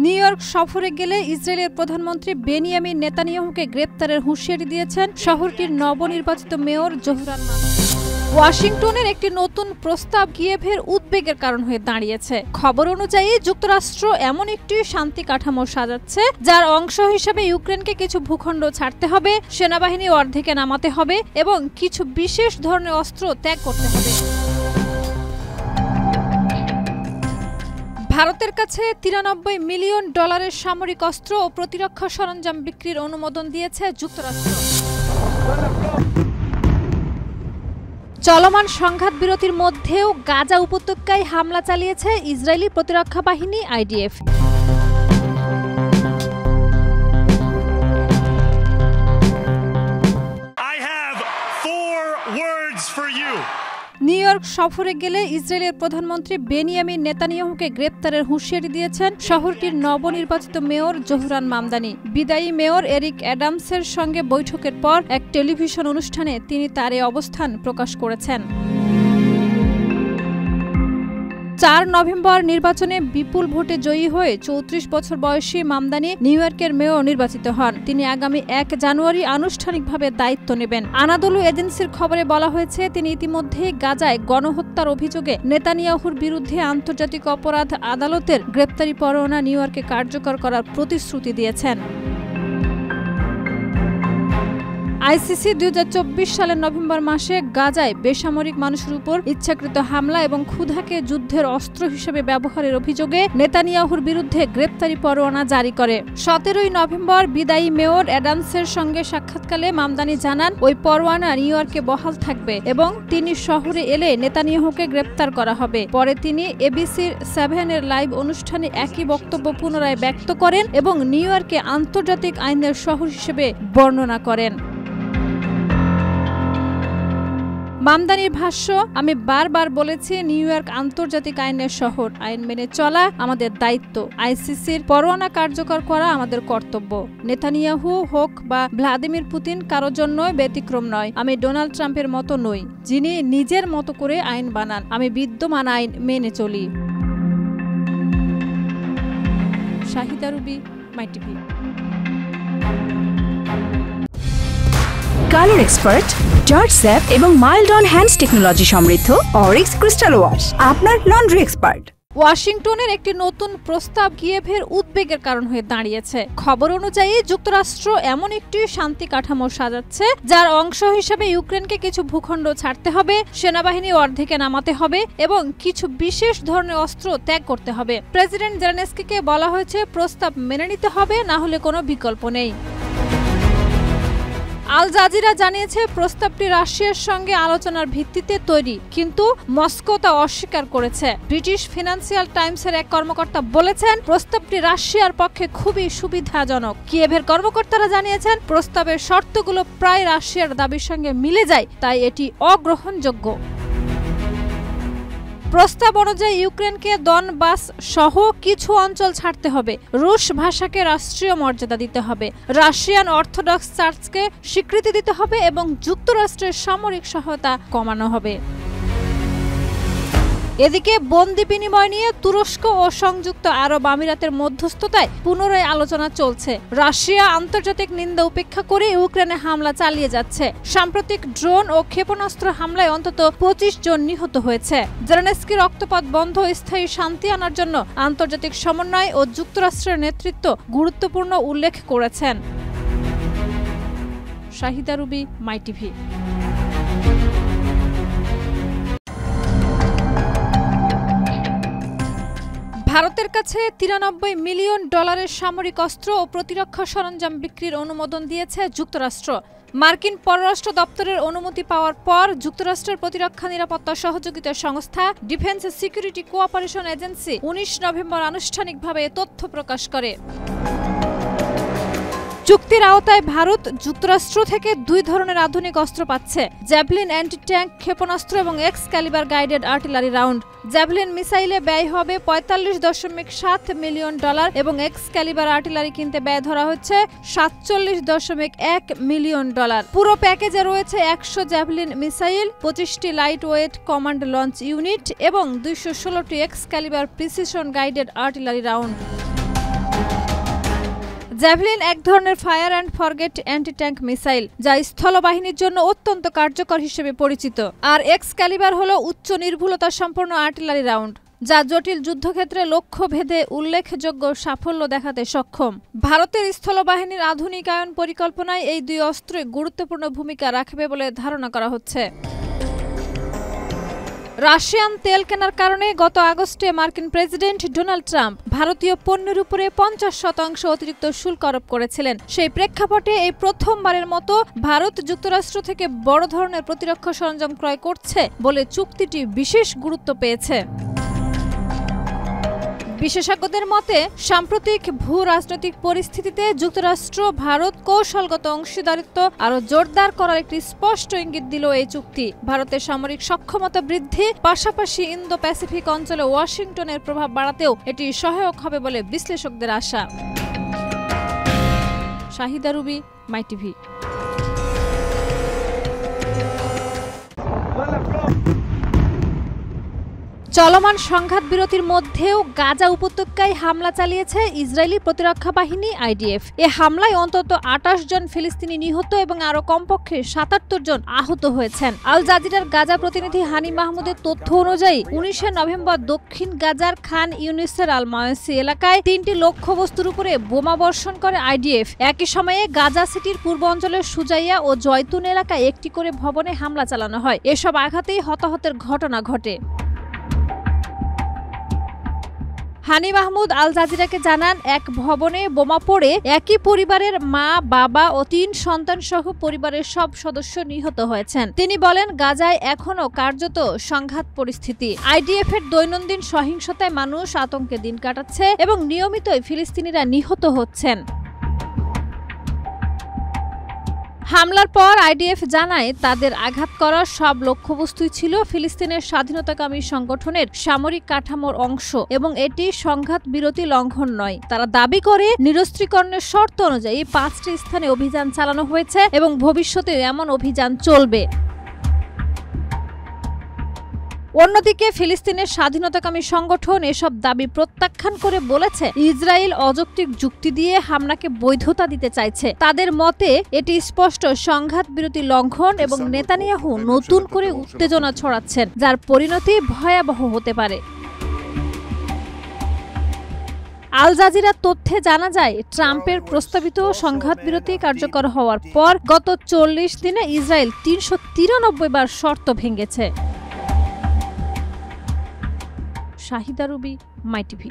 New York সফরে গেলে ইসরায়েলের প্রধানমন্ত্রী বেনিয়ামিন নেতানিয়াহুকে গ্রেপ্তারের হুঁশিয়ারি দিয়েছেন শহরটির নবনির্বাচিত মেয়র জোহরান মামদানি। ওয়াশিংটনের একটি নতুন প্রস্তাব কিয়েভের উদ্বেগের কারণ হয়ে দাঁড়িয়েছে। খবর অনুযায়ী যুক্তরাষ্ট্র এমন একটি শান্তি কাঠামো সাজাচ্ছে যার অংশ হিসেবে ইউক্রেনকে কিছু ভূখণ্ড ছাড়তে হবে, সেনাবাহিনী অর্ধেকে নামাতে হবে এবং কিছু বিশেষ ধরনের অস্ত্র ত্যাগ করতে হবে। ভারতের কাছে $93 মিলিয়ন সামরিক অস্ত্র ও প্রতিরক্ষা সরঞ্জাম বিক্রির অনুমোদন দিয়েছে যুক্তরাষ্ট্র। চলমান সংঘাত বিরতির মধ্যেও গাজা উপত্যকায় হামলা চালিয়েছে ইসরায়েলি প্রতিরক্ষা বাহিনী IDF। নিউ ইয়র্ক সফরে গেলে ইসরায়েলের প্রধানমন্ত্রী বেনিয়ামিন নেতানিয়াহুকে গ্রেপ্তারের হুঁশিয়ারি দিয়েছেন শহরটির নবনির্বাচিত মেয়র জোহরান মামদানি। বিদায়ী মেয়র এরিক অ্যাডামসের সঙ্গে বৈঠকের পর এক টেলিভিশন অনুষ্ঠানে তিনি তার এই অবস্থান প্রকাশ করেছেন। 4 নভেম্বর নির্বাচনে বিপুল ভোটে জয়ী হয়ে 34 বছর বয়সী মামদানি নিউ ইয়র্কের মেয়র নির্বাচিত হন। তিনি আগামী 1 জানুয়ারি আনুষ্ঠানিকভাবে দায়িত্ব নেবেন। আনাদোলু এজেন্সির খবরে বলা হয়েছে, তিনি ইতিমধ্যে গাজায় গণহত্যার অভিযোগে নেতানিয়াহুর বিরুদ্ধে আন্তর্জাতিক অপরাধ আদালতের গ্রেপ্তারি পরোয়ানা নিউ ইয়র্কে কার্যকর করার প্রতিশ্রুতি দিয়েছেন। ICC 2024 সালের নভেম্বর মাসে গাজায় বেসামরিক মানুষের উপর ইচ্ছাকৃত হামলা এবং ক্ষুধাকে যুদ্ধের অস্ত্র হিসেবে ব্যবহারের অভিযোগে নেতানিয়াহুর বিরুদ্ধে গ্রেপ্তারি পরোয়ানা জারি করে। 17 নভেম্বর বিদায়ী মেয়র অ্যাডামসের সঙ্গে সাক্ষাৎকালে মামদানি জানান, ওই পরোয়ানা নিউ ইয়র্কে বহাল থাকবে এবং তিনি শহরে এলে নেতানিয়াহুকে গ্রেপ্তার করা হবে। পরে তিনি ABC-র 7 লাইভ অনুষ্ঠানে একই বক্তব্য পুনরায় ব্যক্ত করেন এবং নিউ ইয়র্কে আন্তর্জাতিক আইনের শহর হিসেবে বর্ণনা করেন। মামদানির ভাষ্য, আমি বারবার বলেছি নিউ ইয়র্ক আন্তর্জাতিক আইনের শহর। আইন মেনে চলা আমাদের দায়িত্ব। ICCর পরোয়ানা কার্যকর করা আমাদের কর্তব্য। নেতানিয়াহু হোক বা ভ্লাদিমির পুতিন কারোর জন্যই ব্যতিক্রম নয়। আমি ডোনাল্ড ট্রাম্পের মতো নই, যিনি নিজের মতো করে আইন বানান। আমি বিদ্যমান আইন মেনে চলি। Shahida Ruby, my TV. Colour expert, George স্যাপ এবং মাইল্ড অন হ্যান্ডস টেকনোলজি সমৃদ্ধ অরিক্স ক্রিস্টাল ওয়াশ আপনার লন্ড্রি এক্সপার্ট। ওয়াশিংটনের একটি নতুন প্রস্তাব কিয়েভের উদ্বেগের কারণ হয়ে দাঁড়িয়েছে। খবর অনুযায়ী যুক্তরাষ্ট্র এমন একটি শান্তি কাঠামো সাজাচ্ছে যার অংশ হিসেবে ইউক্রেনকে কিছু ভূখণ্ড ছাড়তে হবে, সেনাবাহিনী অর্ধেকে নামাতে হবে এবং কিছু বিশেষ ধরনের অস্ত্র ত্যাগ করতে হবে। প্রেসিডেন্ট জেলেনস্কিকে বলা হয়েছে, প্রস্তাব মেনে নিতে হবে, না হলে কোনো বিকল্প নেই। আল জাজিরা জানিয়েছে, প্রস্তাবটি রাশিয়ার সঙ্গে আলোচনার ভিত্তিতে তৈরি, কিন্তু মস্কো তা অস্বীকার করেছে। ব্রিটিশ ফিনান্সিয়াল টাইমসের এক কর্মকর্তা বলেছেন, প্রস্তাবটি রাশিয়ার পক্ষে খুবই সুবিধাজনক। কিয়েভের কর্মকর্তারা জানিয়েছেন, প্রস্তাবের শর্তগুলো প্রায় রাশিয়ার দাবির সঙ্গে মিলে যায়, তাই এটি অগ্রহণযোগ্য। প্রস্তাব অনুযায়ী ইউক্রেনকে দনবাস সহ কিছু অঞ্চল ছাড়তে হবে, রুশ ভাষাকে রাষ্ট্রীয় মর্যাদা দিতে হবে, রাশিয়ান অর্থোডক্স চার্চকে স্বীকৃতি দিতে হবে এবং যুক্তরাষ্ট্রের সামরিক সহায়তা কমানো হবে। এদিকে বন্দি বিনিময় নিয়ে তুরস্ক ও সংযুক্ত আরব আমিরাতের মধ্যস্থতায় পুনরায় আলোচনা চলছে। রাশিয়া আন্তর্জাতিক নিন্দা উপেক্ষা করে ইউক্রেনে হামলা চালিয়ে যাচ্ছে। সাম্প্রতিক ড্রোন ও ক্ষেপণাস্ত্র হামলায় অন্তত 25 জন নিহত হয়েছে। জেলেনস্কি রক্তপাত বন্ধ, স্থায়ী শান্তি আনার জন্য আন্তর্জাতিক সমন্বয় ও যুক্তরাষ্ট্রের নেতৃত্ব গুরুত্বপূর্ণ উল্লেখ করেছেন। Shahida Ruby, my TV. ভারতের কাছে $93 মিলিয়ন সামরিক অস্ত্র ও প্রতিরক্ষা সরঞ্জাম বিক্রির অনুমোদন দিয়েছে যুক্তরাষ্ট্র। মার্কিন পররাষ্ট্র দপ্তরের অনুমতি পাওয়ার পর যুক্তরাষ্ট্রের প্রতিরক্ষা নিরাপত্তা সহযোগিতা সংস্থা defence security cooperation agency 19 November আনুষ্ঠানিকভাবে তথ্য প্রকাশ করে। চুক্তির আওতায় ভারত যুক্তরাষ্ট্র থেকে 2 ধরনের আধুনিক অস্ত্র পাচ্ছে, জ্যাভলিন অ্যান্টি ট্যাঙ্ক ক্ষেপণাস্ত্র এবং এক্সক্যালিবার গাইডেড আর্টিলারি রাউন্ড। জ্যাভলিন মিসাইলে ব্যয় হবে $45.7 মিলিয়ন এবং এক্সক্যালিবার আর্টিলারি কিনতে ব্যয় ধরা হচ্ছে $47.1 মিলিয়ন। পুরো প্যাকেজে রয়েছে 100 জ্যাভলিন মিসাইল, 25টি light weight command launch unit এবং 216টি Excalibur precision guided artillery round. Javelin এক ধরনের fire and forget anti tank missile, যা স্থলবাহিনীর জন্য অত্যন্ত কার্যকর হিসেবে পরিচিত। আর এক্সক্যালিবার হল উচ্চ নির্ভুলতা সম্পন্ন আর্টিলারি রাউন্ড, যা জটিল যুদ্ধক্ষেত্রে লক্ষ্য ভেদে উল্লেখযোগ্য সাফল্য দেখাতে সক্ষম। ভারতের স্থলবাহিনীর আধুনিকায়ন পরিকল্পনায় এই দুই অস্ত্রই গুরুত্বপূর্ণ ভূমিকা রাখবে বলে ধারণা করা হচ্ছে। রাশিয়ান তেল কেনার কারণে গত আগস্টে মার্কিন প্রেসিডেন্ট ডোনাল্ড ট্রাম্প ভারতীয় পণ্যের উপরে 50% অতিরিক্ত শুল্ক আরোপ করেছিলেন। সেই প্রেক্ষাপটে এই প্রথমবারের মতো ভারত যুক্তরাষ্ট্র থেকে বড় ধরনের প্রতিরক্ষা সরঞ্জাম ক্রয় করছে বলে চুক্তিটি বিশেষ গুরুত্ব পেয়েছে। বিশেষজ্ঞদের মতে সাম্প্রতিক ভূ রাজনৈতিক পরিস্থিতিতে যুক্তরাষ্ট্র ভারত কৌশলগত অংশীদারিত্ব আরও জোরদার করার একটি স্পষ্ট ইঙ্গিত দিল এই চুক্তি। ভারতের সামরিক সক্ষমতা বৃদ্ধি, পাশাপাশি ইন্দো প্যাসিফিক অঞ্চলে ওয়াশিংটনের প্রভাব বাড়াতেও এটি সহায়ক হবে বলে বিশ্লেষকদের আশা। Shahida Ruby, my TV. চলমান সংঘাত বিরতির মধ্যেও গাজা উপত্যকায় হামলা চালিয়েছে ইসরায়েলি প্রতিরক্ষা বাহিনী আইডিএফ। এ হামলায় অন্তত 28 জন ফিলিস্তিনি নিহত এবং আরও কমপক্ষে 77 জন আহত হয়েছেন। আল জাজিরার গাজা প্রতিনিধি হানি মাহমুদের তথ্য অনুযায়ী 19 নভেম্বর দক্ষিণ গাজার খান ইউনিসের আল মায়াসি এলাকায় 3টি লক্ষ্যবস্তুর উপরে বোমা বর্ষণ করে আইডিএফ। একই সময়ে গাজা সিটির পূর্ব অঞ্চলের সুজাইয়া ও জয়তুন এলাকায় একটি করে ভবনে হামলা চালানো হয়। এসব আঘাতেই হতাহতের ঘটনা ঘটে। হানি মাহমুদ আল জাজিরাকে জানান, এক ভবনে বোমা পড়ে একই পরিবারের মা, বাবা ও 3 সন্তান সহ পরিবারের সব সদস্য নিহত হয়েছেন। তিনি বলেন, গাজায় এখনও কার্যত সংঘাত পরিস্থিতি। আইডিএফ এর দৈনন্দিন সহিংসতায় মানুষ আতঙ্কে দিন কাটাচ্ছে এবং নিয়মিতই ফিলিস্তিনিরা নিহত হচ্ছেন। হামলার পর আইডিএফ জানায়, তাদের আঘাত করা সব লক্ষ্যবস্তুই ছিল ফিলিস্তিনের স্বাধীনতাকামী সংগঠনের সামরিক কাঠামোর অংশ এবং এটি সংঘাত বিরতি লঙ্ঘন নয়। তারা দাবি করে, নিরস্ত্রীকরণের শর্ত অনুযায়ী 5টি স্থানে অভিযান চালানো হয়েছে এবং ভবিষ্যতে এমন অভিযান চলবে। অন্যদিকে ফিলিস্তিনের স্বাধীনতাকামী সংগঠন এসব দাবি প্রত্যাখ্যান করে বলেছে, ইসরায়েল অযৌক্তিক যুক্তি দিয়ে হামলাকে বৈধতা দিতে চাইছে। তাদের মতে এটি স্পষ্ট সংঘাত বিরতি লঙ্ঘন এবং নেতানিয়াহু নতুন করে উত্তেজনা ছড়াচ্ছেন, যার পরিণতি ভয়াবহ হতে পারে। আল জাজিরার তথ্যে জানা যায়, ট্রাম্পের প্রস্তাবিত সংঘাত বিরতি কার্যকর হওয়ার পর গত 40 দিনে ইসরায়েল 393 বার শর্ত ভেঙেছে। Shahida Ruby, my TV.